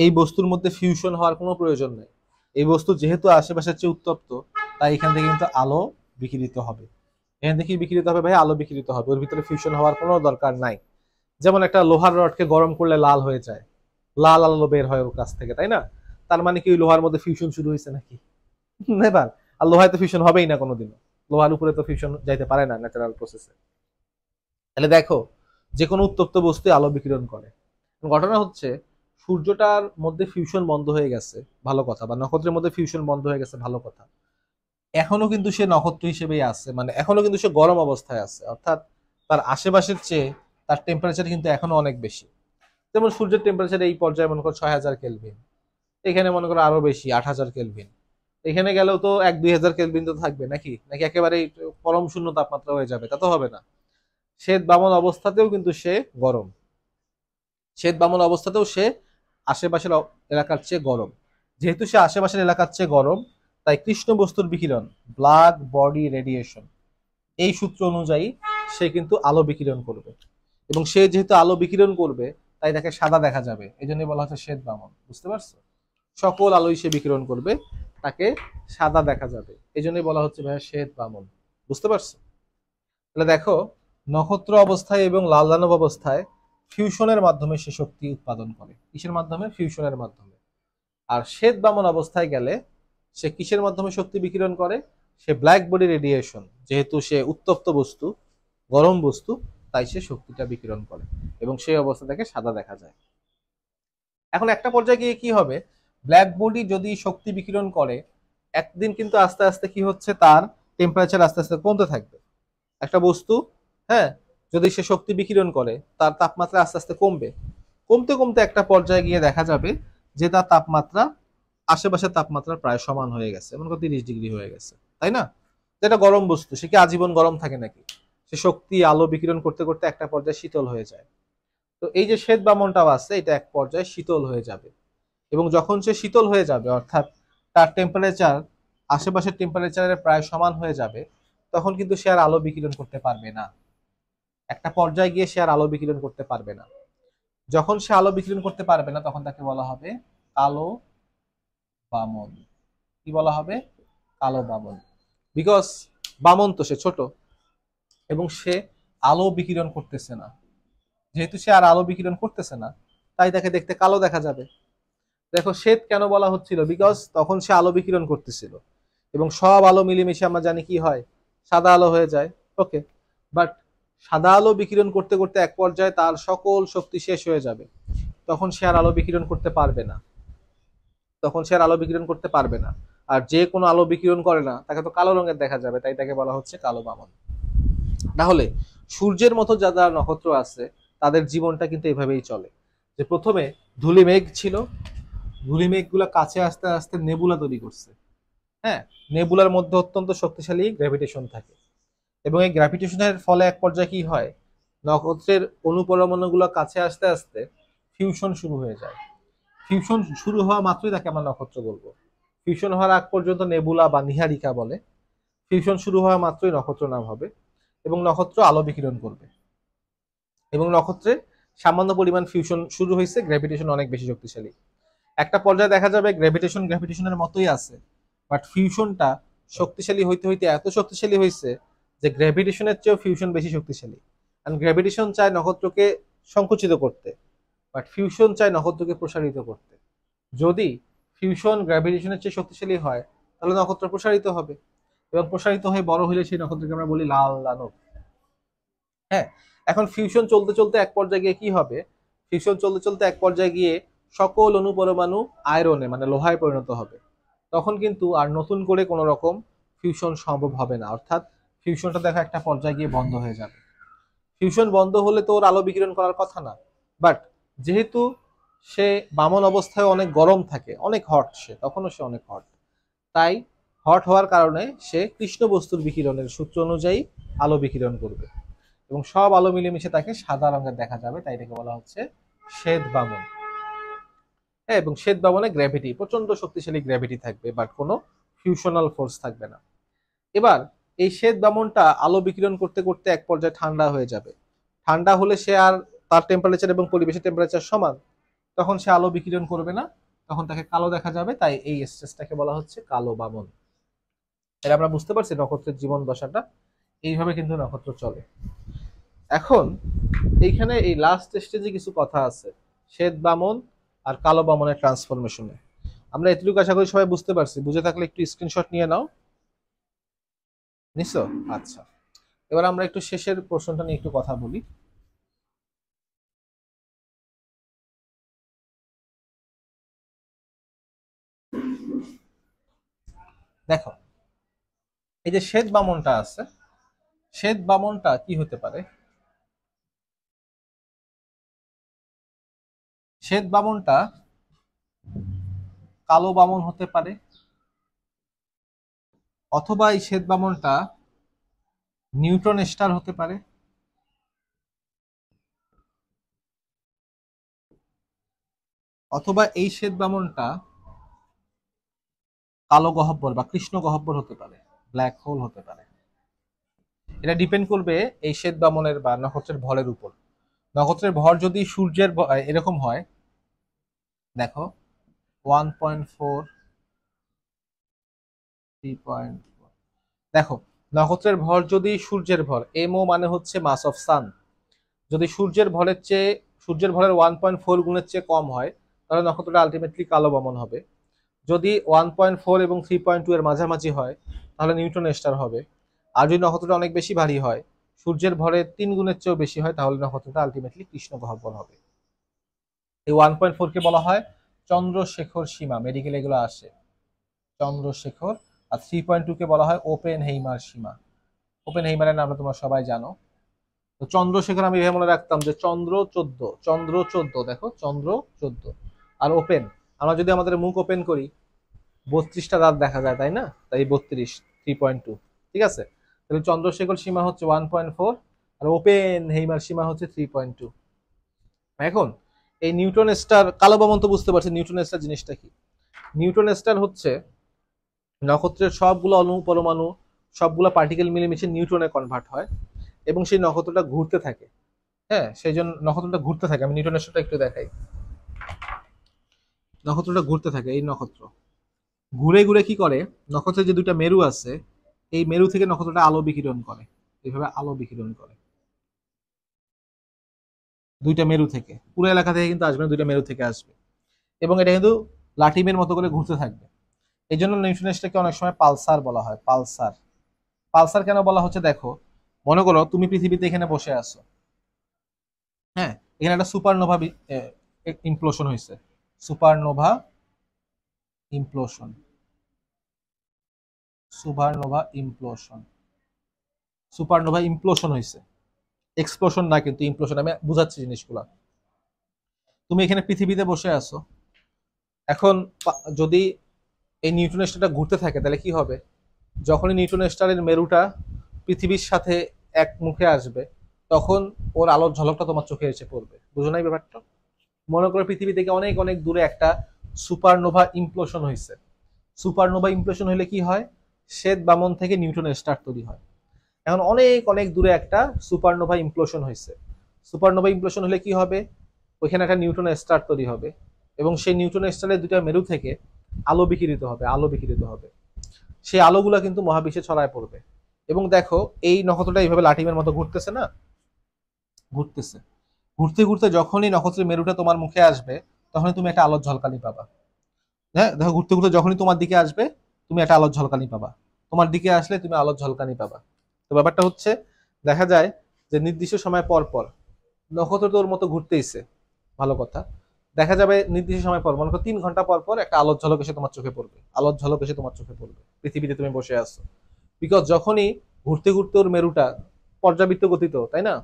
Speaker 1: এই বস্তুর মধ্যে ফিউশন হওয়ার কোনো প্রয়োজন নেই। এই বস্তু যেহেতু আশেপাশের চেয়ে উত্তপ্ত, তাই এখান থেকে কিন্তু আলো বিকিরিত হবে। এখান থেকে বিকিরিত হবে ভাই, আলো বিকিরিত হবে, ওর ভিতরে ফিউশন হওয়ার কোনো দরকার নাই। যেমন একটা লোহার রডকে গরম করলে লাল হয়ে যায়, লাল আলো বের হয় ওর কাছ থেকে, তাই না? তার মানে কি ওই লোহার মধ্যে ফিউশন শুরু হয়েছে নাকি? নেবার। আর লোহায় তো ফিউশন হবেই না কোনোদিনও, লোহার উপরে তো ফিউশন যাইতে পারে না ন্যাচারাল প্রসেসে। তাহলে দেখো, যে কোনো উত্তপ্ত বস্তু আলো বিকিরণ করে। ঘটনা হচ্ছে সূর্যটার মধ্যে ফিউশন বন্ধ হয়ে গেছে, ভালো কথা, বা নক্ষত্রের মধ্যে ফিউশন বন্ধ হয়ে গেছে, ভালো কথা। এখনো কিন্তু সে নক্ষত্র হিসেবেই আছে, মানে এখনো কিন্তু সে গরম অবস্থায় আছে, অর্থাৎ তার আশেপাশের চেয়ে তার টেম্পারেচার কিন্তু এখনো অনেক বেশি। যেমন সূর্যের টেম্পারেচার এই পর্যায়ে মনে করো 6000 কেলভিন, এখানে মনে করো আরো বেশি 8000 কেলভিন। এখানে গেলেও তো 1-2000 কেলভিন তো থাকবে নাকি? নাকি একেবারে পরম শূন্য তাপমাত্রা হয়ে যাবে? তা তো হবে না। শ্বেত বামন অবস্থাতেও কিন্তু সে গরম, শ্বেত বামন অবস্থাতেও সে আশেপাশের এলাকার চেয়ে গরম। যেহেতু সে আশেপাশের এলাকার চেয়ে গরম, তাই কৃষ্ণ বস্তুর বিকিরণ, ব্ল্যাক বডি রেডিয়েশন, এই সূত্র অনুযায়ী সে কিন্তু আলো বিকিরণ করবে। এবং সে যেহেতু আলো বিকিরণ করবে তাই তাকে সাদা দেখা যাবে, এই জন্যই বলা হচ্ছে শ্বেত বামন। বুঝতে পারছো? সকল আলোই সে বিকিরণ করবে, তাকে সাদা দেখা যাবে, এই জন্যই বলা হচ্ছে ভাইয়া শ্বেত বামন। বুঝতে পারছো? তাহলে দেখো, নক্ষত্র অবস্থায় এবং লাল দানব অবস্থায় ফিউশনের মাধ্যমে সে শক্তি উৎপাদন করে। কিসের মাধ্যমে? ফিউশনের মাধ্যমে। আর শ্বেত বামন অবস্থায় গেলে সে কিসের মাধ্যমে শক্তি বিকিরণ করে? সে ব্ল্যাক বডি রেডিয়েশন, যেহেতু সে উত্তপ্ত বস্তু, গরম বস্তু, তাই সে শক্তিটা বিকিরণ করে এবং সেই অবস্থা থেকে সাদা দেখা যায়। এখন একটা পর্যায়ে গিয়ে কি হবে? ব্ল্যাক বডি যদি শক্তি বিকিরণ করে, একদিন কিন্তু আস্তে আস্তে কি হচ্ছে, তার টেম্পারেচার আস্তে আস্তে কমতে থাকবে। একটা বস্তু, হ্যাঁ, যদি সে শক্তি বিকিরণ করে তার তাপমাত্রা আস্তে আস্তে কমবে, কমতে কমতে একটা পর্যায়ে গিয়ে দেখা যাবে যে তার তাপমাত্রা আশেপাশের তাপমাত্রা প্রায় সমান হয়ে গেছে, মনে করো 30 ডিগ্রি হয়ে গেছে, তাই না? যেটা গরম বস্তু, সে কি আজীবন গরম থাকে নাকি? সে শক্তি আলো বিকিরণ করতে করতে একটা পর্যায়ে শীতল হয়ে যায়। তো এই যে শ্বেত বামনটাও আছে, এটা এক পর্যায়ে শীতল হয়ে যাবে। এবং যখন সে শীতল হয়ে যাবে, অর্থাৎ তার টেম্পারেচার আশেপাশের টেম্পারেচারের প্রায় সমান হয়ে যাবে, তখন কিন্তু সে আর আলো বিকিরণ করতে পারবে না। একটা পর্যায়ে গিয়ে সে আর আলো বিকিরণ করতে পারবে না। যখন সে আলো বিকিরণ করতে পারবে না তখন তাকে বলা হবে কালো বামন। কি বলা হবে? কালো বামন। বিকজ বামন তো সে ছোট, এবং সে আলো বিকিরণ করতেছে না। যেহেতু সে আর আলো বিকিরণ করতেছে না, তাই তাকে দেখতে কালো দেখা যাবে। দেখো শ্বেত কেন বলা হচ্ছিল, বিকজ তখন সে আলো বিকিরণ করতেছিল, এবং সব আলো মিলেমিশে আমরা জানি কি হয়, সাদা আলো হয়ে যায়। ওকে, বাট সাদা আলো বিকিরণ করতে করতে এক পর্যায়ে তার সকল শক্তি শেষ হয়ে যাবে, তখন সে আর আলো বিকিরণ করতে পারবে না। তখন সে আর আলো বিকিরণ করতে পারবে না। আর যে কোনো আলো বিকিরণ করে না তাকে তো কালো রঙের দেখা যাবে, তাই তাকে বলা হচ্ছে কালো বামন। তাহলে সূর্যের মতো যারা নক্ষত্র আছে তাদের জীবনটা কিন্তু এভাবেই চলে, যে প্রথমে ধূলি মেঘ ছিল, ধূলি মেঘগুলো কাছে আস্তে আস্তে নেবুলা তৈরি করছে। হ্যাঁ, নেবুলার মধ্যে অত্যন্ত শক্তিশালী গ্র্যাভিটেশন থাকে, এবং এই গ্র্যাভিটেশনের ফলে এক পর্যায়ে কি হয়, নক্ষত্রের অনুপরমাণুগুলো কাছে আসতে আসতে ফিউশন শুরু হয়ে যায়। ফিউশন শুরু হওয়া মাত্রই তাকে আমরা নক্ষত্র বলবো। ফিউশন হওয়ার আগ পর্যন্ত নেবুলা বা নীহারিকা বলে। ফিউশন শুরু হওয়া মাত্রই নক্ষত্র নাম হবে, এবং নক্ষত্র আলো বিকিরণ করবে। এবং নক্ষত্রে সামান্য পরিমাণ ফিউশন শুরু হয়েছে, গ্র্যাভিটেশন অনেক বেশি শক্তিশালী। একটা পর্যায়ে দেখা যাবে গ্র্যাভিটেশনের মতোই আছে, বাট ফিউশনটা শক্তিশালী হইতে হইতে এত শক্তিশালী হয়েছে যে গ্র্যাভিটেশনের চেয়েও ফিউশন বেশি শক্তিশালী। কারণ গ্র্যাভিটেশন চায় নক্ষত্রকে সংকুচিত করতে, বাট ফিউশন চায় নক্ষত্রকে প্রসারিত করতে। যদি ফিউশন গ্র্যাভিটেশনের চেয়ে শক্তিশালী হয়, তাহলে নক্ষত্র প্রসারিত হবে, এবং প্রসারিত হয়ে বড় হলে সেই নক্ষত্রকে আমরা বলি লাল দানব। হ্যাঁ, এখন ফিউশন চলতে চলতে এক পর্যায়ে গিয়ে কি হবে, ফিউশন চলতে চলতে এক পর্যায়ে গিয়ে সকল অনুপরমাণু আয়রনে মানে লোহায় পরিণত হবে। তখন কিন্তু আর নতুন করে কোনো রকম ফিউশন সম্ভব হবে না, অর্থাৎ ফিউশনটা দেখা একটা পর্যায়ে গিয়ে বন্ধ হয়ে যাবে। ফিউশন বন্ধ হলে তো ওর আলো বিকিরণ করার কথা না, বাট যেহেতু সে বামন অবস্থায় অনেক গরম থাকে, অনেক হট, সে তখনও সে অনেক হট, তাই হট হওয়ার কারণে সে কৃষ্ণ বস্তুর বিকিরণের সূত্র অনুযায়ী আলো বিকিরণ করবে, এবং সব আলো মিলেমিশে তাকে সাদা রঙের দেখা যাবে, তাই এটাকে বলা হচ্ছে শ্বেত বামন। হ্যাঁ, এবং শ্বেত বামনে গ্র্যাভিটি প্রচন্ড শক্তিশালী গ্র্যাভিটি থাকবে, বাট কোনো ফিউশনাল ফোর্স থাকবে না। এবার এই শ্বেত বামনটা আলো বিকিরণ করতে করতে এক পর্যায়ে ঠান্ডা হয়ে যাবে। ঠান্ডা হলে সে আর, তার টেম্পারেচার এবং পরিবেশের টেম্পারেচার সমান, তখন সে আলো বিকিরণ করবে না, তখন তাকে কালো দেখা যাবে, তাই এই স্টেজটাকে বলা হচ্ছে কালো বামন। এটা আমরা বুঝতে পারছি নক্ষত্রের জীবন দশাটা এইভাবে কিন্তু নক্ষত্র চলে। এখন এইখানে এই লাস্ট স্টেজে কিছু কথা আছে শ্বেত বামন আর কালো বামনের ট্রান্সফরমেশনে। আমরা এতটুকু আশা করি সবাই বুঝতে পারছি, বুঝে থাকলে একটু স্ক্রিনশট নিয়ে নাও। নিশ্চয়, আচ্ছা। এবার আমরা একটু শেষের প্রশ্নটা নিয়ে একটু কথা বলি। দেখো, এই যে শ্বেত বামনটা আছে, শ্বেত বামনটা কি হতে পারে? শ্বেত বামনটা কালো বামন হতে পারে, অথবা এই শ্বেত বামনটা নিউট্রন স্টার হতে পারে, অথবা এই শ্বেত বামনটা কালো গহ্বর বা কৃষ্ণ গহ্বর হতে পারে, ব্ল্যাক হোল হতে পারে। এটা ডিপেন্ড করবে এই শ্বেত বামনের বা নক্ষত্রের ভরের উপর। নক্ষত্রের ভর যদি সূর্যের এরকম হয়, দেখো 1.4, 3.4, দেখো নক্ষত্রের ভর যদি সূর্যের ভর, এমও মানে হচ্ছে মাস অফ সান, যদি সূর্যের ভরের 1.4 গুণের চেয়ে কম হয়, তাহলে নক্ষত্রটা আলটিমেটলি কালো বামন হবে। যদি 1.4 এবং 3.2 এর মাঝামাঝি হয়, তাহলে নিউট্রন স্টার হবে। আর যদি নক্ষত্রটা অনেক বেশি ভারী হয়, সূর্যের ভরের 3 গুণের চেয়েও বেশি হয়, তাহলে নক্ষত্রটা আলটিমেটলি কৃষ্ণ গহ্বর হবে। এই 1.4 কে বলা হয় চন্দ্রশেখর সীমা, মেডিকেল এগুলো আসে চন্দ্রশেখর। আর 3.2 কে বলা হয় ওপেন হেইমার সীমা। ওপেন হেইমারের নামটা তোমরা সবাই জানো। তো চন্দ্রশেখর আমি এভাবে মনে রাখতাম যে চন্দ্র 14, চন্দ্র 14, দেখো চন্দ্র 14। আর ওপেন, আমরা যদি আমাদের মুখ ওপেন করি 32টা দাঁত দেখা যায়, তাই না? তাই 32, 3.2, ঠিক আছে। তাহলে চন্দ্রশেখর সীমা হচ্ছে 1.4, আর ওপেন হেইমার সীমা হচ্ছে 3.2। এখন এই নিউট্রন স্টার, কালো বামন তো বুঝতে পারছি নিউট্রন স্টার জিনিসটা কি। নিউট্রন স্টার হচ্ছে নক্ষত্রের সবগুলো অণু পরমাণু, সবগুলো পার্টিকেল মিলেমিশে নিউট্রনে কনভার্ট হয়, এবং সেই নক্ষত্রটা ঘুরতে থাকে। হ্যাঁ, সেই জন্য নক্ষত্রটা ঘুরতে থাকে। আমি নিউটন স্টারটা একটু দেখাই। নক্ষত্রটা ঘুরতে থাকে, এই নক্ষত্র ঘুরে ঘুরে কি করে, নক্ষত্রের যে দুইটা মেরু আছে, এই মেরু থেকে নক্ষত্রটা আলো বিকিরণ করে, এইভাবে আলো বিকিরণ করে দুইটা মেরু থেকে, পুরো এলাকা থেকে কিন্তু আসবে না, দুইটা মেরু থেকে আসবে, এবং এটা কিন্তু লাটিমের মতো করে ঘুরতে থাকবে। এই জন্য নিউট্রন স্টারকে অনেক সময় পালসার বলা হয়। পালসার, পালসার কেন বলা হচ্ছে দেখো, মনে করো তুমি পৃথিবীতে এখানে বসে আছো, হ্যাঁ, এখানে একটা সুপারনোভা ইমপ্লোশন হয়েছে, supernova implosion, supernova implosion, supernova implosion হয়েছে, এক্সপ্লোশন না কিন্তু ইমপ্লোশন, আমি বুঝাচ্ছি জিনিসগুলা। তুমি এখানে পৃথিবীতে বসে আছো, এখন যদি এই নিউট্রন স্টারটা ঘুরতে থাকে তাহলে কি হবে, যখনই নিউট্রন স্টারের মেরুটা পৃথিবীর সাথে এক মুখে আসবে, তখন ওর আলোর ঝলকটা তোমার চোখে এসে পড়বে। বুঝো নাই ব্যাপারটা? মনে করো পৃথিবী থেকে অনেক অনেক দূরে একটা সুপারনোভা ইমপ্লোশন হয়েছে। সুপারনোভা ইমপ্লোশন হলে কি হয়, শ্বেত বামন থেকে নিউট্রন স্টার তৈরি হয়। এখন অনেক অনেক দূরে একটা সুপারনোভা ইমপ্লোশন হয়েছে। সুপারনোভা ইমপ্লোশন হলে কি হবে, ওইখানে একটা নিউট্রন স্টার তৈরি হবে, এবং সেই নিউট্রন স্টারের দুইটা মেরু থেকে আলো বিকিরিত হবে, আলো বিকিরিত হবে। সেই আলোগুলা কিন্তু মহাবিশ্বে ছড়ায় পড়বে। এবং দেখো এই নক্ষত্রটা এইভাবে লাটিমের মতো ঘুরতেছে না, ঘুরতেছে, ঘুরতে ঘুরতে যখনই নক্ষত্রের মেরুটা তোমার মুখে আসবে, তখনই তুমি একটা আলোর ঝলকানি পাবা। হ্যাঁ, দেখো ঘুরতে ঘুরতে যখনই তোমার দিকে আসবে, তুমি একটা আলোর ঝলকানি পাবা, তোমার দিকে আসলে তুমি আলোর ঝলকানি পাবা। তো ব্যাপারটা হচ্ছে, দেখা যায় যে নির্দিষ্ট সময় পর পর নক্ষত্র তোর মতো ঘুরতেইছে, ভালো কথা, দেখা যাবে নির্দিষ্ট সময় পর, মনে করো 3 ঘন্টা পর পর একটা আলোর ঝলক এসে তোমার চোখে পড়বে, আলোর ঝলক এসে তোমার চোখে পড়বে পৃথিবীতে তুমি বসে আছো। বিকজ যখনই ঘুরতে ঘুরতে ওর মেরুটা পর্যাবৃত্ত গতিত, তাই না,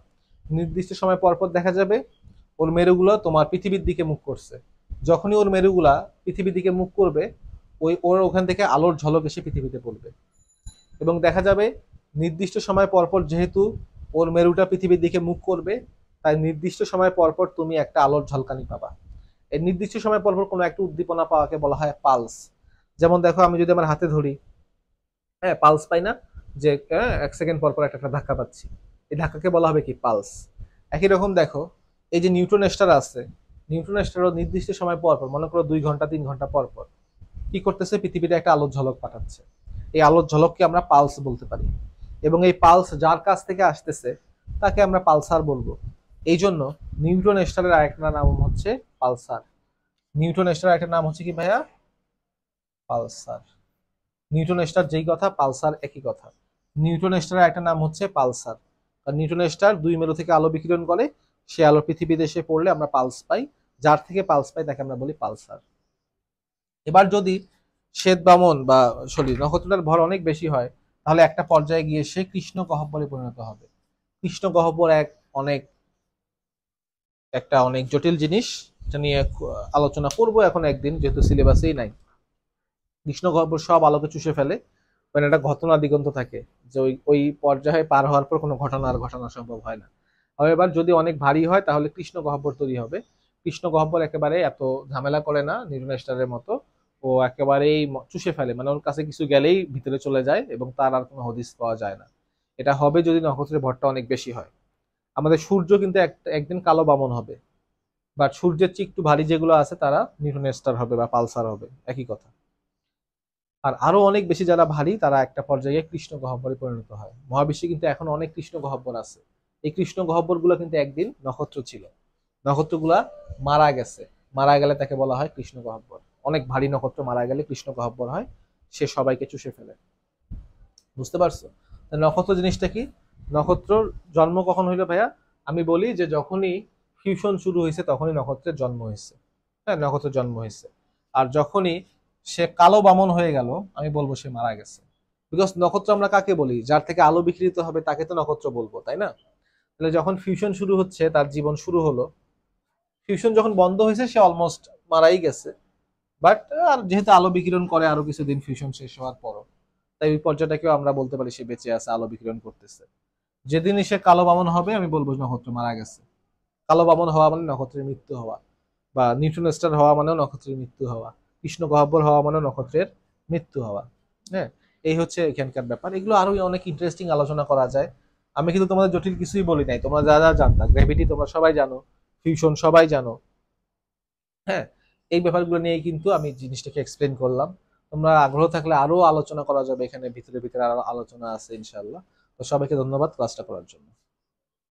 Speaker 1: নির্দিষ্ট সময় পর পর দেখা যাবে ওর মেরুগুলো তোমার পৃথিবীর দিকে মুখ করছে। যখনই ওর মেরুগুলা পৃথিবীর দিকে মুখ করবে, ওর ওখান থেকে আলোর ঝলক এসে পৃথিবীতে পড়বে। এবং দেখা যাবে নির্দিষ্ট সময় পরপর যেহেতু ওর মেরুটা পৃথিবীর দিকে মুখ করবে, তাই নির্দিষ্ট সময় পরপর তুমি একটা আলোর ঝলকানি পাবা। এই নির্দিষ্ট সময় পরপর কোনো একটা উদ্দীপনা পাওয়াকে বলা হয় পালস। যেমন দেখো আমি যদি আমার হাতে ধরি, হ্যাঁ, পালস পাই না, যে 1 সেকেন্ড পর পর একটা একটা ধাক্কা পাচ্ছি, এই ধাক্কাকে বলা হবে কি, পালস। একই রকম দেখো, এই যে নিউট্রন স্টার আছে, নিউট্রন স্টারও নির্দিষ্ট সময় পর পর, মনে করো 2 ঘন্টা 3 ঘন্টা পর পর কি করতেছে, পৃথিবীতে একটা আলোর ঝলক পাঠাচ্ছে। এই আলোর ঝলককে আমরা পালস বলতে পারি। এবং এই পালস যার কাছ থেকে আসতেছে তাকে আমরা পালসার বলবো। এই জন্য নিউট্রন স্টারের আরেকটা নাম হচ্ছে পালসার। নিউট্রন স্টার একটা নাম হচ্ছে কি ভাইয়া, পালসার। নিউট্রন স্টার যেই কথা, পালসার একই কথা। নিউট্রন স্টারের একটা নাম হচ্ছে পালসার। আর নিউট্রন স্টার দুই মেরু থেকে আলো বিকিরণ করে, সে আলো পৃথিবীতে এসে পড়লে আমরা পালস পাই, যার থেকে পালস পাই তাকে আমরা বলি পালসার। এবার যদি শ্বেত বামন বা সরি নক্ষত্রটার ভর অনেক বেশি হয়, তাহলে একটা পর্যায়ে গিয়ে সে কৃষ্ণ গহ্বরে পরিণত হবে। কৃষ্ণ গহ্বর অনেক একটা অনেক জটিল জিনিস, এটা নিয়ে আলোচনা করবো এখন একদিন, যেহেতু সিলেবাসেই নাই। কৃষ্ণ গহ্বর সব আলোকে চুষে ফেলে, মানে একটা ঘটনা দিগন্ত থাকে, যে ওই ওই পর্যায়ে পার হওয়ার পর কোনো ঘটনা আর ঘটানো সম্ভব হয় না। এবার যদি অনেক ভারী হয় তাহলে কৃষ্ণ গহ্বর তৈরি হবে। কৃষ্ণ গহ্বর একেবারে এত ঝামেলা করে না নিউট্রন স্টারের মতো, ও একেবারেই চুষে ফেলে, মানে ওর কাছে কিছু গেলেই ভিতরে চলে যায় এবং তার আর কোনো হদিস পাওয়া যায় না। এটা হবে যদি নক্ষত্রের ভরটা অনেক বেশি হয়। আমাদের সূর্য কিন্তু একদিন কালো বামন হবে, বাট সূর্যের চেয়ে একটু ভারী যেগুলো আছে তারা নিউট্রন স্টার হবে বা পালসার হবে, একই কথা। আর আরো অনেক বেশি যারা ভারী তারা একটা পর্যায়ে কৃষ্ণ গহ্বরে পরিণত হয়। মহাবিশ্বে কিন্তু এখন অনেক কৃষ্ণ গহ্বর আছে। এই কৃষ্ণ গহ্বর গুলো কিন্তু একদিন নক্ষত্র ছিল, নক্ষত্রগুলা মারা গেছে, মারা গেলে তাকে বলা হয় কৃষ্ণ গহ্বর। অনেক ভারী নক্ষত্র মারা গেলে কৃষ্ণ গহ্বর হয়, সে সবাইকে চুষে ফেলে। বুঝতে পারছো? নক্ষত্র জিনিসটা কি, নক্ষত্রর জন্ম কখন হইলো ভাইয়া? আমি বলি যে যখনই ফিউশন শুরু হয়েছে তখনই নক্ষত্রের জন্ম হয়েছে। হ্যাঁ, নক্ষত্রের জন্ম হয়েছে। আর যখনই সে কালো বামন হয়ে গেল, আমি বলবো সে মারা গেছে। বিকজ নক্ষত্র আমরা কাকে বলি, যার থেকে আলো বিকৃত হবে তাকে তো নক্ষত্র বলবো, তাই না? তাহলে যখন ফিউশন শুরু হচ্ছে, তার জীবন শুরু হলো, ফিউশন যখন বন্ধ হয়েছে সে অলমোস্ট মারাই গেছে। বাট আর যেহেতু আলো বিকিরণ করে আরো কিছুদিন ফিউশন শেষ হওয়ার পরও, তাই ওই পর্যায়টাকেও আমরা বলতে পারি সে বেঁচে আছে, আলো বিকিরণ করতেছে। যেদিনই সে কালো বামন হবে আমি বলবো নক্ষত্র মারা গেছে। কালো বামন হওয়া মানে নক্ষত্রের মৃত্যু হওয়া, বা নিউট্রন স্টার হওয়া মানেও নক্ষত্রের মৃত্যু হওয়া, কৃষ্ণ গহ্বর হওয়া মানেও নক্ষত্রের মৃত্যু হওয়া। হ্যাঁ, এই হচ্ছে এখানকার ব্যাপার। এগুলো আরো অনেক ইন্টারেস্টিং আলোচনা করা যায়। আমি কিন্তু তোমাদের জটিল কিছুই বলি নাই, তোমরা যা যা জানতা, গ্র্যাভিটি তোমরা সবাই জানো, ফিউশন সবাই জানো। হ্যাঁ, এই ব্যাপারগুলো নিয়ে কিন্তু আমি জিনিসটাকে এক্সপ্লেন করলাম। তো তোমরা আগ্রহ থাকলে আরো আলোচনা করা যাবে, এখানে ভিতরে ভিতরে আরো আলোচনা আছে ইনশাআল্লাহ। তো সবাইকে ধন্যবাদ ক্লাসটা করার জন্য।